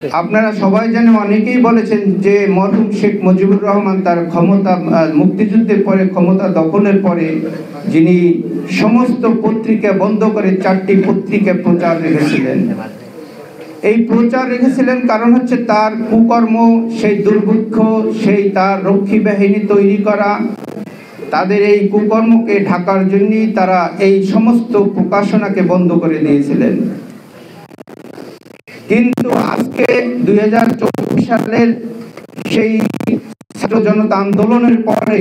আপনারা সবাই জানেন, অনেকেই বলেছেন যে মরহুম শেখ মুজিবুর রহমান তার ক্ষমতা মুক্তিযুদ্ধের পরে ক্ষমতা দখলের পরে যিনি সমস্ত পত্রিকা বন্ধ করে 4টি পত্রিকা প্রচার রেখেছিলেন। এই প্রচার রেখেছিলেন কারণ হচ্ছে তার কুকর্ম, সেই দুর্ভিক্ষ, সেই তার রক্ষী বাহিনী তৈরি করা, তাদের এই কুকর্মকে ঢাকার জন্যই তারা এই সমস্ত প্রকাশনাকে বন্ধ করে দিয়েছিলেন। কিন্তু আজকে 2024 সালের সেই ছাত্র জনতা আন্দোলনের পরে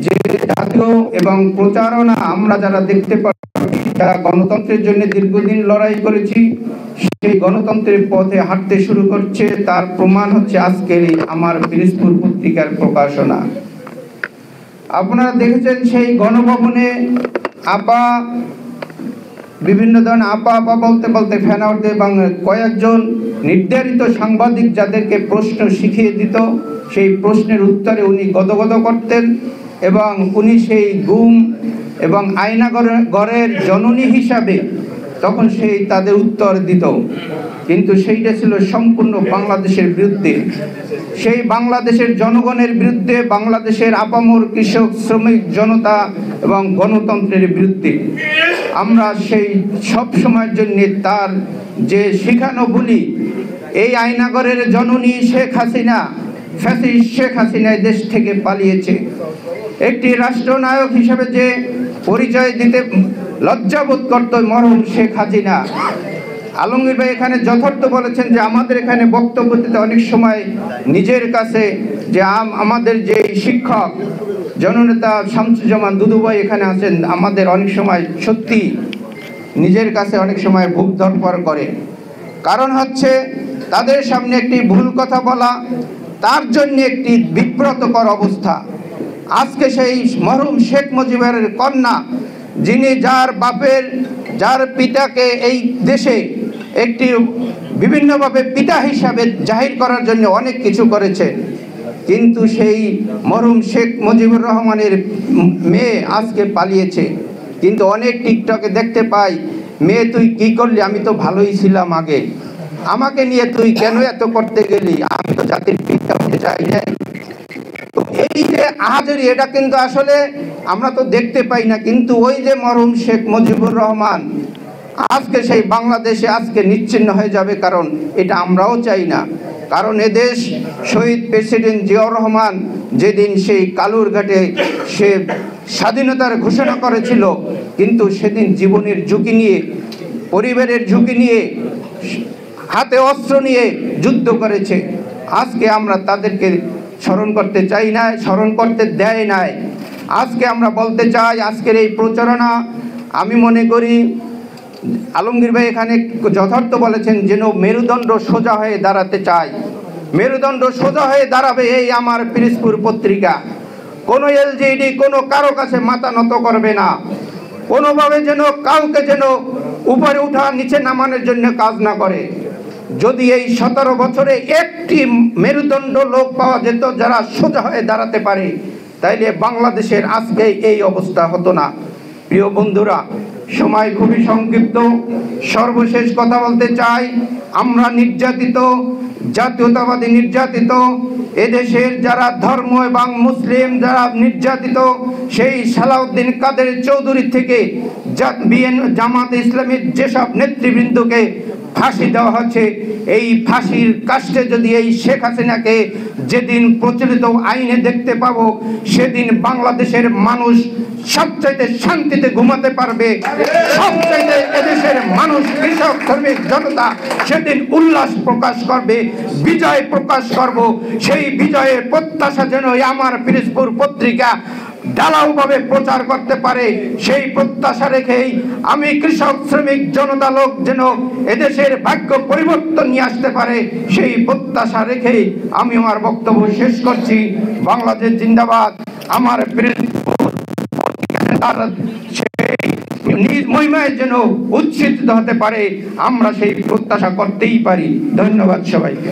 যে জাতীয় এবং প্রচারণা আমরা যারা দেখতে পাচ্ছি, যারা গণতন্ত্রের জন্য দীর্ঘদিন লড়াই করেছি, সেই গণতন্ত্রের পথে হাঁটতে শুরু করছে, তার প্রমাণ হচ্ছে আজকের আমার পিরোজপুর পত্রিকার প্রকাশনা। আপনারা দেখেছেন সেই গণভবনে আপা বিভিন্ন ধরনের আপা বলতে বলতে ফ্যান আউট এবং কয়েকজন নির্ধারিত সাংবাদিক যাদেরকে প্রশ্ন শিখিয়ে দিত, সেই প্রশ্নের উত্তরে উনি গদগদ করতেন এবং উনি সেই গুম এবং আয়নাগরের জননী হিসাবে তখন সেই তাদের উত্তর দিত। কিন্তু সেইটা ছিল সম্পূর্ণ বাংলাদেশের বিরুদ্ধে, সেই বাংলাদেশের জনগণের বিরুদ্ধে, বাংলাদেশের আপামর কৃষক শ্রমিক জনতা এবং গণতন্ত্রের বিরুদ্ধে। আমরা সেই সব সময়ের জন্য তার যে শিখানো বলি, এই আয়নাগরের জননী শেখ হাসিনা, ফ্যাসিস্ট শেখ হাসিনা দেশ থেকে পালিয়েছে। একটি রাষ্ট্রনায়ক হিসেবে যে পরিচয় দিতে লজ্জাবোধ করত মরহুম শেখ হাসিনা। আলমগীর ভাই এখানে যথার্থ বলেছেন যে আমাদের এখানে বক্তব্য দিতে অনেক সময় নিজের কাছে যে আমাদের যে শিক্ষক জননেতা শামসুজ্জামান দুদু ভাই এখানে আছেন, আমাদের অনেক সময় সত্যি নিজের কাছে অনেক সময় বুক ধড়ফড় করে। কারণ হচ্ছে তাদের সামনে একটি ভুল কথা বলা তার জন্য একটি বিব্রতকর অবস্থা। আজকে সেই মরহুম শেখ মুজিবের কন্যা, যিনি যার পিতাকে এই দেশে একটি বিভিন্নভাবে পিতা হিসাবে জাহির করার জন্য অনেক কিছু করেছে, কিন্তু সেই মরহুম শেখ মুজিবুর রহমানের মেয়ে আজকে পালিয়েছে। কিন্তু অনেক টিকটকে দেখতে পাই, মেয়ে তুই কি করলি, আমি তো ভালোই ছিলাম আগে, আমাকে নিয়ে তুই কেন এত করতে গেলি, আমি তো জাতির পিতা হতে চাই না। তো এই যে আহাজারি, এটা কিন্তু আসলে আমরা তো দেখতে পাই না, কিন্তু ওই যে মরহুম শেখ মুজিবুর রহমান আজকে সেই বাংলাদেশে আজকে নিচ্ছিন্ন হয়ে যাবে, কারণ এটা আমরাও চাই না। কারণ এদেশ শহীদ প্রেসিডেন্ট জিয়াউর রহমান যেদিন সেই কালুরঘাটে সে স্বাধীনতার ঘোষণা করেছিল, কিন্তু সেদিন জীবনের ঝুঁকি নিয়ে, পরিবারের ঝুঁকি নিয়ে, হাতে অস্ত্র নিয়ে যুদ্ধ করেছে। আজকে আমরা তাদেরকে স্মরণ করতে চাই না, স্মরণ করতে দেয় নাই। আজকে আমরা বলতে চাই, আজকের এই প্রচারণা আমি মনে করি আলমগীর ভাই এখানে যথার্থ বলেছেন, যেন মেরুদণ্ড সোজা হয়ে দাঁড়াতে চাই। মেরুদণ্ড সোজা হয়ে দাঁড়াবে এই আমার পিরোজপুর পত্রিকা। কোনো এলজিডি কোনো কারো কাছে মাথা নত করবে না, কোনোভাবে যেন কাউকে যেন উপরে উঠা নিচে নামানোর জন্য কাজ না করে। যদি এই 17 বছরে একটি মেরুদণ্ড লোক পাওয়া যেত যারা সোজা হয়ে দাঁড়াতে পারে, তাইলে বাংলাদেশের আজকে এই অবস্থা হতো না। প্রিয় বন্ধুরা, সময় খুবই সংক্ষিপ্ত, সর্বশেষ কথা বলতে চাই, আমরা নির্যাতিত, জাতীয়তাবাদী নির্যাতিত, এদেশের যারা ধর্ম এবং মুসলিম যারা নির্যাতিত, সেই সালাউদ্দিন কাদের চৌধুরী থেকে জামাত ইসলামীর যেসব নেতৃবৃন্দকে ফাঁসি দেওয়া হচ্ছে, এই ফাঁসির কাস্টে যদি এই শেখ হাসিনাকে যেদিন প্রচলিত আইনে দেখতে পাবো, সেদিন বাংলাদেশের মানুষ সবচাইতে শান্তিতে ঘুমাতে পারবে, সবচাইতে এদেশের মানুষ কৃষক শ্রমিক জনতা সেদিন উল্লাস প্রকাশ করবে, বিজয় প্রকাশ করব। সেই বিজয়ের প্রত্যাশা যেন আমার পিরোজপুর পত্রিকা ঢালাওভাবে প্রচার করতে পারে, সেই প্রত্যাশা রেখেই আমি কৃষক শ্রমিক জনতা লোক যেন এদেশের ভাগ্য পরিবর্তন নিয়ে আসতে পারে, সেই প্রত্যাশা রেখেই আমি আমার বক্তব্য শেষ করছি। বাংলাদেশ জিন্দাবাদ। আমার পিরোজপুর তার সেই নিজ মহিমায় যেন উচ্ছ্বসিত হতে পারে, আমরা সেই প্রত্যাশা করতেই পারি। ধন্যবাদ সবাইকে।